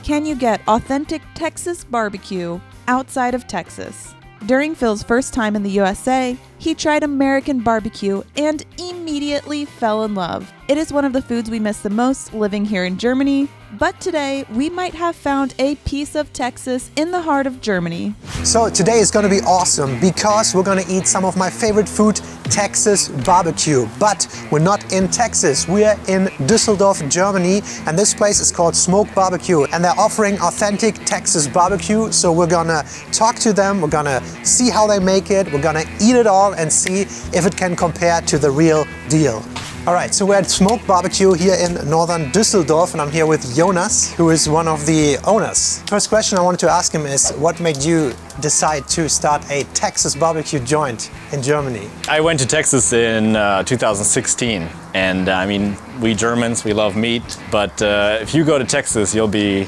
can you get authentic Texas barbecue outside of Texas? During Phil's first time in the USA, he tried American barbecue and immediately fell in love. It is one of the foods we miss the most living here in Germany, but today we might have found a piece of Texas in the heart of Germany. So today is going to be awesome because we're going to eat some of my favorite food, Texas barbecue. But we're not in Texas, we're in Düsseldorf, Germany, and this place is called Smoke Barbecue, and they're offering authentic Texas barbecue. So we're gonna talk to them, we're gonna see how they make it, we're gonna eat it all and see if it can compare to the real deal. All right, so we're at Smoke Barbecue here in northern Düsseldorf, and I'm here with Jonas, who is one of the owners. First question I wanted to ask him is, what made you decide to start a Texas barbecue joint in Germany? I went to Texas in 2016, and I mean, we Germans, we love meat, but if you go to Texas, you'll be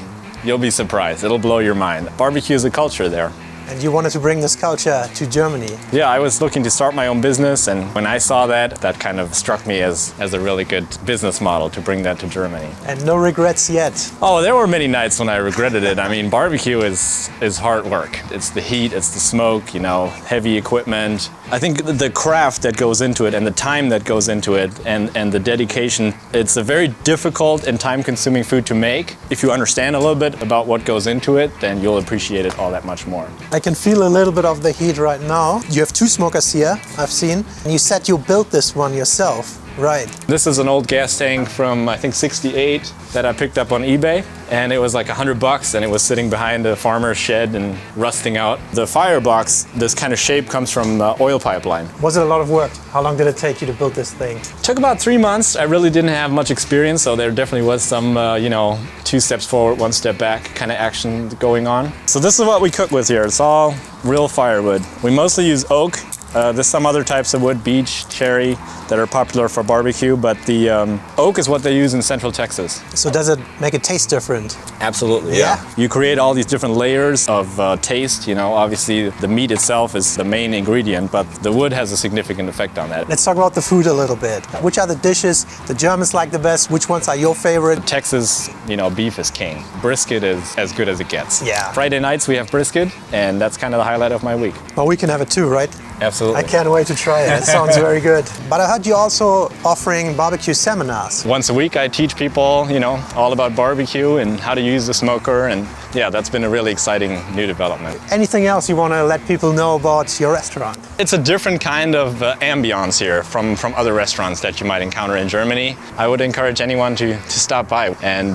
surprised. It'll blow your mind. Barbecue is a culture there. And you wanted to bring this culture to Germany. Yeah, I was looking to start my own business, and when I saw that, that kind of struck me as a really good business model to bring that to Germany. And no regrets yet? Oh, there were many nights when I regretted it. I mean, barbecue is hard work. It's the heat, it's the smoke, you know, heavy equipment. I think the craft that goes into it and the time that goes into it and the dedication, it's a very difficult and time-consuming food to make. If you understand a little bit about what goes into it, then you'll appreciate it all that much more. I can feel a little bit of the heat right now. You have two smokers here, I've seen. And you said you built this one yourself, right? This is an old gas tank from, I think, '68 that I picked up on eBay. And it was like $100 and it was sitting behind a farmer's shed and rusting out. The firebox, this kind of shape comes from oil pipeline. Was it a lot of work? How long did it take you to build this thing? Took about 3 months. I really didn't have much experience, so there definitely was some, 2 steps forward, 1 step back kind of action going on. So this is what we cook with here. It's all real firewood. We mostly use oak. There's some other types of wood, beech, cherry, that are popular for barbecue, but the oak is what they use in Central Texas. So does it make it taste different? Absolutely, yeah. You create all these different layers of taste. You know, obviously the meat itself is the main ingredient, but the wood has a significant effect on that. Let's talk about the food a little bit. Which are the dishes the Germans like the best? Which ones are your favorite? Texas, beef is king. Brisket is as good as it gets. Yeah. Friday nights we have brisket, and that's kind of the highlight of my week. Well, we can have it too, right? Absolutely. I can't wait to try it. It sounds very good. But I heard you also offering barbecue seminars. Once a week I teach people, all about barbecue and how to use the smoker, and yeah, that's been a really exciting new development. Anything else you want to let people know about your restaurant? It's a different kind of ambiance here from other restaurants that you might encounter in Germany. I would encourage anyone to stop by and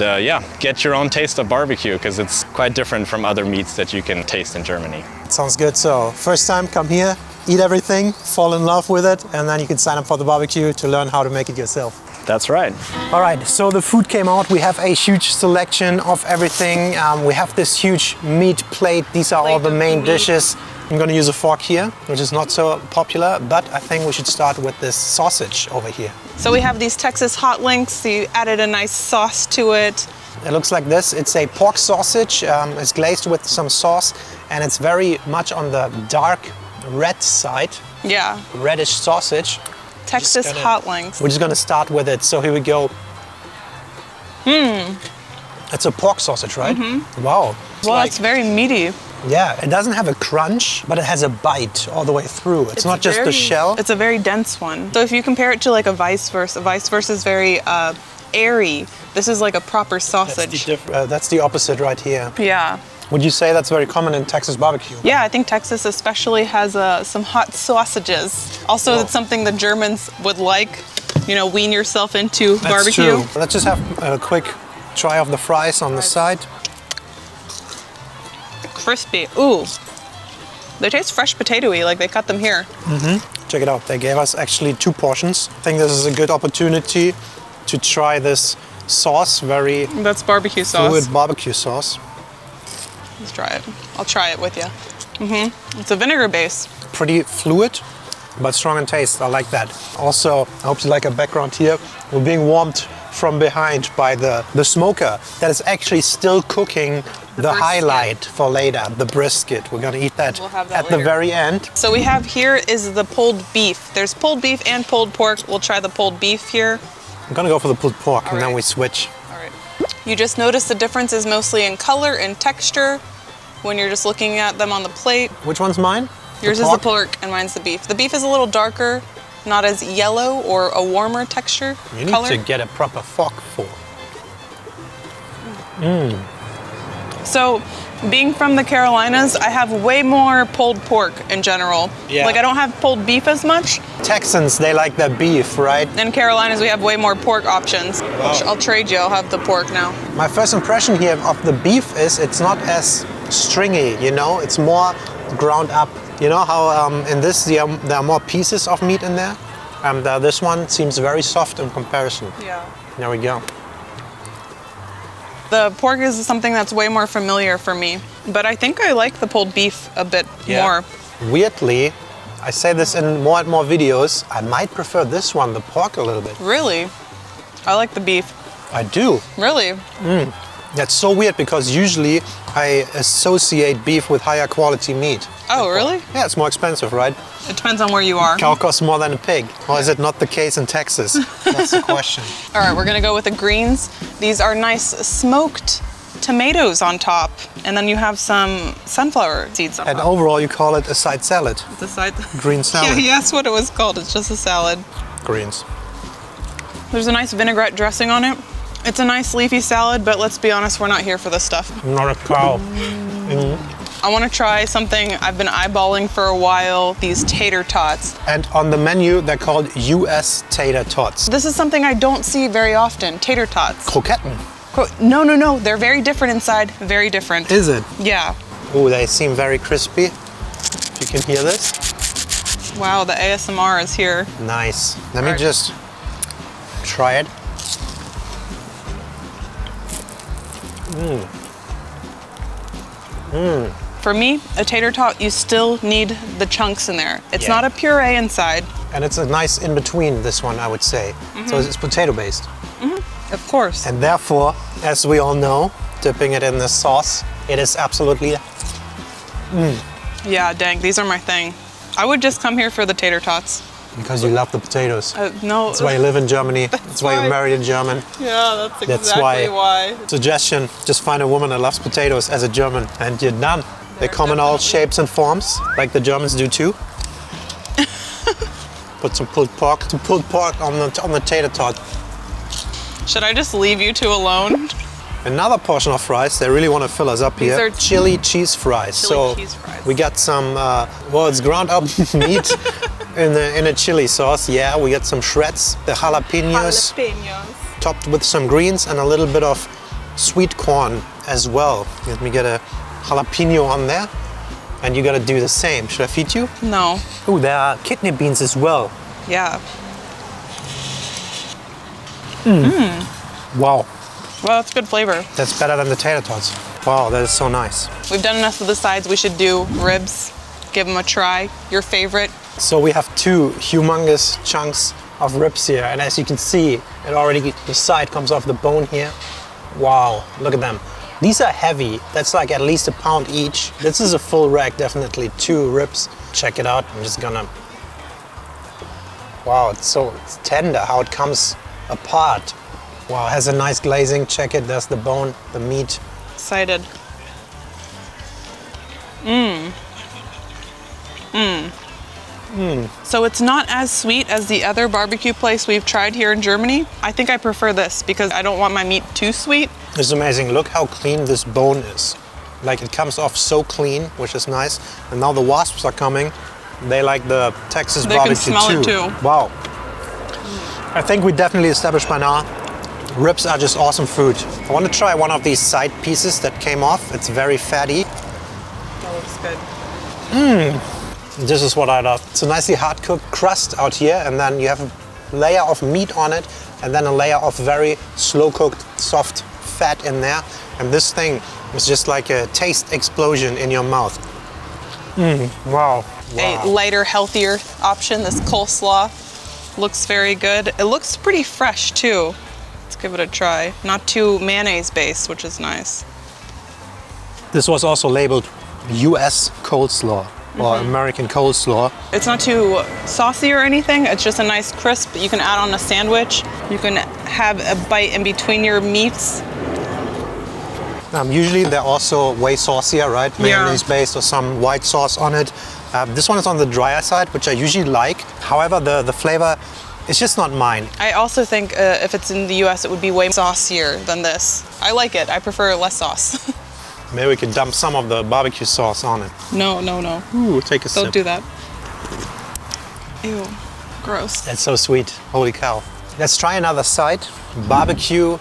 get your own taste of barbecue, because it's quite different from other meats that you can taste in Germany. Sounds good. So first time, come here, eat everything, fall in love with it, and then you can sign up for the barbecue to learn how to make it yourself. That's right. All right, so the food came out. We have a huge selection of everything. We have this huge meat plate. These are all the main dishes. I'm going to use a fork here, which is not so popular, but I think we should start with this sausage over here. So we have these Texas hot links. You added a nice sauce to it. It looks like this. It's a pork sausage. It's glazed with some sauce, and it's very much on the dark red side. Yeah. Reddish sausage. Texas hot links. We're just gonna start with it. So here we go. It's a pork sausage, right? Mm-hmm. Wow. Well, it's very meaty. Yeah, it doesn't have a crunch, but it has a bite all the way through. It's not just the shell. It's a very dense one. So if you compare it to like a vice versa is very airy. This is like a proper sausage. That's the opposite right here. Yeah. Would you say that's very common in Texas barbecue? Yeah, I think Texas especially has some hot sausages. Also, it's something the Germans would like. Wean yourself into barbecue. True. Let's just have a quick try of the fries on the side. Crispy. Ooh. They taste fresh potato-y, like they cut them here. Mm-hmm. Check it out. They gave us actually 2 portions. I think this is a good opportunity to try this sauce. That's barbecue sauce. Fluid barbecue sauce. Let's try it. I'll try it with you. It's a vinegar base. Pretty fluid, but strong in taste. I like that. Also, I hope you like a background here. We're being warmed from behind by the smoker that is actually still cooking the highlight for later, the brisket. We're gonna eat that, at the very end. So we have here is the pulled beef. There's pulled beef and pulled pork. We'll try the pulled beef here. I'm gonna go for the pulled pork and then we switch. All right. You just notice the difference is mostly in color and texture when you're just looking at them on the plate. Which one's mine? Yours is the pork and mine's the beef. The beef is a little darker, not as yellow or a warmer texture. You need color. to get a proper fork for. So, being from the Carolinas, I have way more pulled pork in general. Yeah. Like I don't have pulled beef as much. Texans, they like their beef, right? In Carolinas, we have way more pork options. Wow. I'll trade you. I'll have the pork now. My first impression here of the beef is it's not as stringy, you know? It's more ground up. You know how in this there are more pieces of meat in there? This one seems very soft in comparison. Yeah. There we go. The pork is something that's way more familiar for me, but I think I like the pulled beef a bit more. Weirdly, I say this in more and more videos, I might prefer this one, the pork, a little bit. Really? I like the beef. I do. Really? That's so weird because usually I associate beef with higher quality meat. Oh, really? Yeah, it's more expensive, right? It depends on where you are. Cow costs more than a pig. Or is it not the case in Texas? That's the question. All right, we're gonna go with the greens. These are nice smoked tomatoes on top, and then you have some sunflower seeds on And top. overall, you call it a side salad. The side. Green salad. Yeah, that's what it was called. It's just a salad. Greens. There's a nice vinaigrette dressing on it. It's a nice leafy salad, but let's be honest, we're not here for this stuff. I'm not a cow. I want to try something I've been eyeballing for a while, these tater tots. And on the menu, they're called US tater tots. This is something I don't see very often, tater tots. Croquetten. No, they're very different inside, very different. Is it? Yeah. Oh, they seem very crispy. If you can hear this. Wow, the ASMR is here. Nice. Let me Alright. just try it. For me, a tater tot, you still need the chunks in there. It's Yeah. not a puree inside. And it's a nice in-between, this one, I would say. So it's potato-based. Of course. And therefore, as we all know, dipping it in this sauce, it is absolutely... Yeah, dang, these are my thing. I would just come here for the tater tots. Because you love the potatoes. No. That's why you live in Germany. That's why you why. married a German. Yeah, that's That's exactly why. Suggestion, just find a woman that loves potatoes as a German and you're done. They come in all shapes and forms, like the Germans do too. Put some pulled pork on the tater tot. Should I just leave you two alone? Another portion of fries. They really want to fill us up These here. are Chili cheese fries. chili cheese fries. We got some, well, it's ground up meat in a chili sauce. Yeah, we got some shreds, the jalapenos, Jalapenos. topped with some greens and a little bit of sweet corn as well. Let me get a jalapeno on there. And you gotta do the same. Should I feed you? No. Oh, there are kidney beans as well. Yeah. Wow, Well, it's good flavor. that's better than the tater tots. Wow, that is so nice. We've done enough of the sides. We should do ribs. Give them a try. Your favorite. So we have two humongous chunks of ribs here, and as you can see, it already, the side comes off the bone here. Wow, look at them. These are heavy. That's like at least a pound each. This is a full rack, definitely 2 ribs. Check it out. I'm just gonna. Wow, it's tender how it comes apart. Wow, it has a nice glazing. Check it. There's the bone, the meat. Excited. So it's not as sweet as the other barbecue place we've tried here in Germany. I think I prefer this because I don't want my meat too sweet. It's amazing. Look how clean this bone is. Like it comes off so clean, which is nice. And now the wasps are coming. They like the Texas They barbecue can smell it too. Wow. I think we definitely established by now, ribs are just awesome food. I want to try one of these side pieces that came off. It's very fatty. That looks good. This is what I love. It's a nicely hard cooked crust out here, and then you have a layer of meat on it, and then a layer of very slow cooked, soft fat in there. And this thing is just like a taste explosion in your mouth. Wow. A lighter, healthier option, this coleslaw. Looks very good. It looks pretty fresh too. Let's give it a try. Not too mayonnaise based, which is nice. This was also labeled US coleslaw or American coleslaw. It's not too saucy or anything. It's just a nice crisp. You can add on a sandwich. You can have a bite in between your meats. Usually they're also way saucier, right? Yeah. Mayonnaise based or some white sauce on it. This one is on the drier side, which I usually like. However, the flavor is just not mine. I also think if it's in the US, it would be way saucier than this. I like it. I prefer less sauce. Maybe we can dump some of the barbecue sauce on it. No, no, no. Ooh, take a sip. Don't do that. Ew, gross. That's so sweet. Holy cow. Let's try another side. Barbecue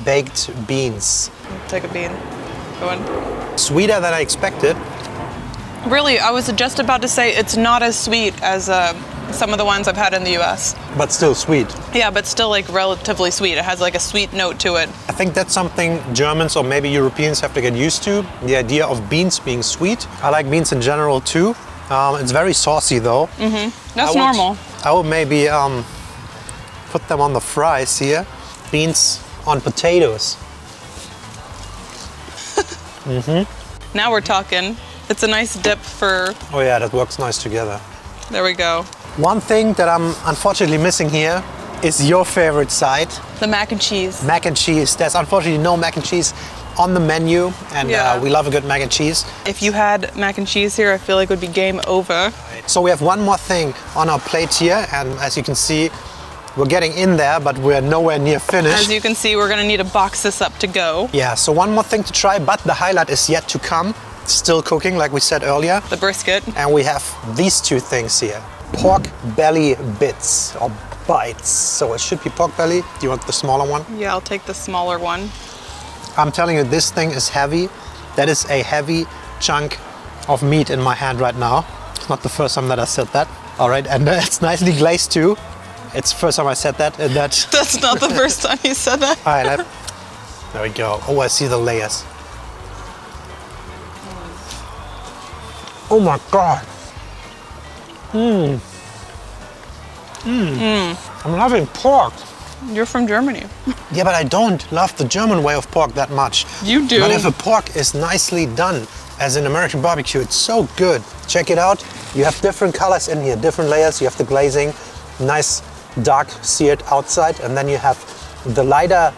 baked beans. Take a bean. Go in. Sweeter than I expected. Really, I was just about to say it's not as sweet as some of the ones I've had in the US. But still sweet. Yeah, but still like relatively sweet. It has like a sweet note to it. I think that's something Germans or maybe Europeans have to get used to. The idea of beans being sweet. I like beans in general too. It's very saucy though. That's normal. I would maybe put them on the fries here. Beans on potatoes. Now we're talking. It's a nice dip for, Oh yeah, that works nice together. there we go. One thing that I'm unfortunately missing here is your favorite side, The mac and cheese. mac and cheese. There's unfortunately no mac and cheese on the menu, and Yeah. we love a good mac and cheese. If you had mac and cheese here, I feel like it would be game over. So we have one more thing on our plate here, and as you can see, we're getting in there, but we're nowhere near finished. As you can see, we're gonna need to box this up to go. Yeah, so one more thing to try, but the highlight is yet to come. Still cooking, like we said earlier. The brisket. And we have these two things here. Pork belly bits, or bites. So it should be pork belly. Do you want the smaller one? Yeah, I'll take the smaller one. I'm telling you, this thing is heavy. That is a heavy chunk of meat in my hand right now. It's not the first time that I said that. All right, and it's nicely glazed too. It's the first time I said that. And that. That's not the first time you said that. All right, there we go. Oh, I see the layers. Oh my God. I'm loving pork. You're from Germany. Yeah, but I don't love the German way of pork that much. You do. But if a pork is nicely done, as in American barbecue, it's so good. Check it out. You have different colors in here, different layers. You have the glazing, nice dark seared outside, and then you have the lighter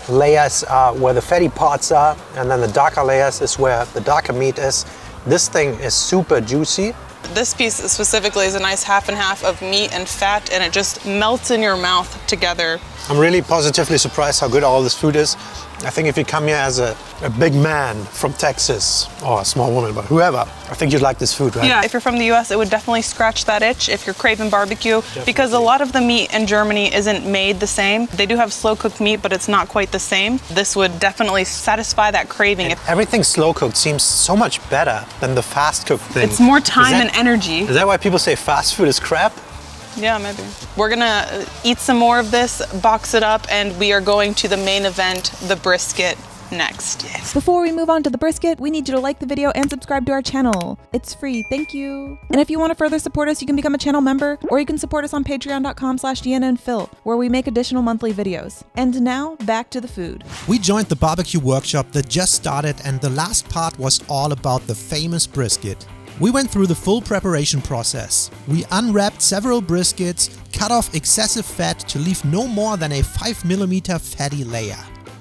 layers where the fatty parts are, and then the darker layers is where the darker meat is. This thing is super juicy. This piece specifically is a nice half and half of meat and fat, and it just melts in your mouth together. I'm really positively surprised how good all this food is. I think if you come here as a big man from Texas, or a small woman, but whoever, I think you'd like this food, right? Yeah, if you're from the US, it would definitely scratch that itch if you're craving barbecue, because a lot of the meat in Germany isn't made the same. They do have slow cooked meat, but it's not quite the same. This would definitely satisfy that craving. Everything slow cooked seems so much better than the fast cooked thing. It's more time Is and energy. Is that why people say fast food is crap? Yeah, maybe. We're gonna eat some more of this, box it up, and we are going to the main event, the brisket, next. Before we move on to the brisket, we need you to like the video and subscribe to our channel. It's free, thank you. And if you want to further support us, you can become a channel member, or you can support us on patreon.com/Deana'sPhil, where we make additional monthly videos. And now, back to the food. We joined the barbecue workshop that just started, and the last part was all about the famous brisket. We went through the full preparation process. We unwrapped several briskets, cut off excessive fat to leave no more than a 5mm fatty layer.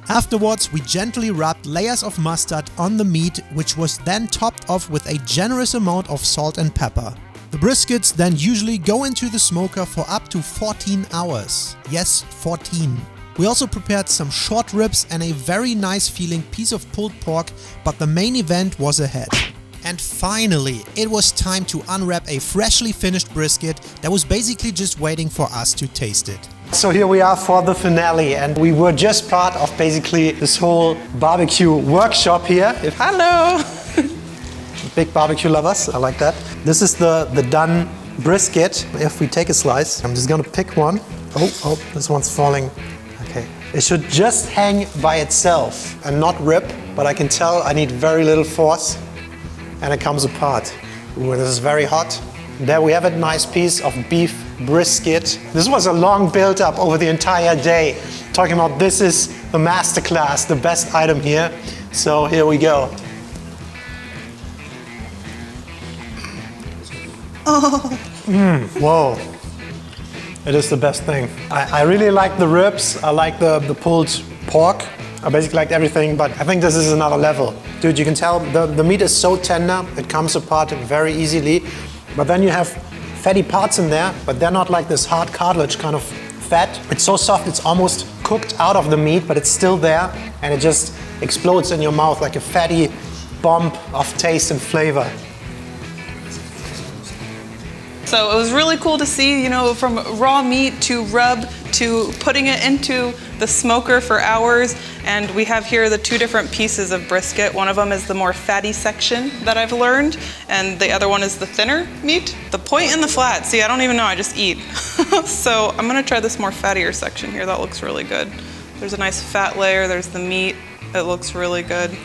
Afterwards, we gently rubbed layers of mustard on the meat, which was then topped off with a generous amount of salt and pepper. The briskets then usually go into the smoker for up to 14 hours. Yes, 14. We also prepared some short ribs and a very nice feeling piece of pulled pork, but the main event was ahead. And finally, it was time to unwrap a freshly finished brisket that was basically just waiting for us to taste it. So here we are for the finale, and we were just part of basically this whole barbecue workshop here. Hello! Big barbecue lovers, I like that. This is the done brisket. If we take a slice, I'm just gonna pick one. Oh, this one's falling. Okay. It should just hang by itself and not rip, but I can tell I need very little force and it comes apart. Ooh, this is very hot. There we have a nice piece of beef brisket. This was a long build up over the entire day. Talking about this is the masterclass, the best item here. So here we go. Whoa. It is the best thing. I really like the ribs. I like the pulled pork. I basically liked everything, but I think this is another level. Dude, you can tell the meat is so tender, it comes apart very easily. But then you have fatty parts in there, but they're not like this hard cartilage kind of fat. It's so soft, it's almost cooked out of the meat, but it's still there, and it just explodes in your mouth like a fatty bomb of taste and flavor. So it was really cool to see, you know, from raw meat to rub to putting it into the smoker for hours. And we have here the two different pieces of brisket. One of them is the more fatty section that I've learned, and the other one is the thinner meat. The point in the flat, see, I don't even know, I just eat. So I'm gonna try this more fattier section here. That looks really good. There's a nice fat layer, there's the meat. It looks really good.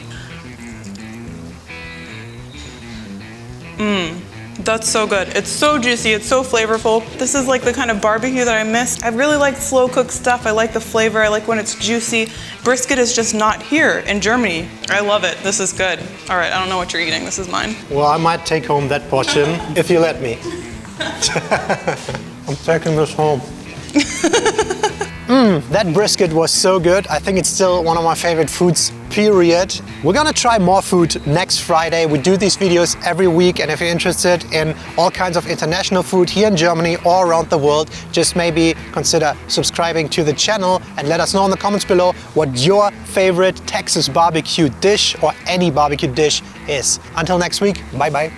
That's so good. It's so juicy, it's so flavorful. This is like the kind of barbecue that I miss. I really like slow cooked stuff. I like the flavor, I like when it's juicy. Brisket is just not here in Germany. I love it, this is good. All right, I don't know what you're eating, this is mine. Well, I might take home that portion if you let me. I'm taking this home. That brisket was so good. I think it's still one of my favorite foods, period. We're gonna try more food next Friday. We do these videos every week, and if you're interested in all kinds of international food here in Germany or around the world, just maybe consider subscribing to the channel and let us know in the comments below what your favorite Texas barbecue dish or any barbecue dish is. Until next week, bye bye.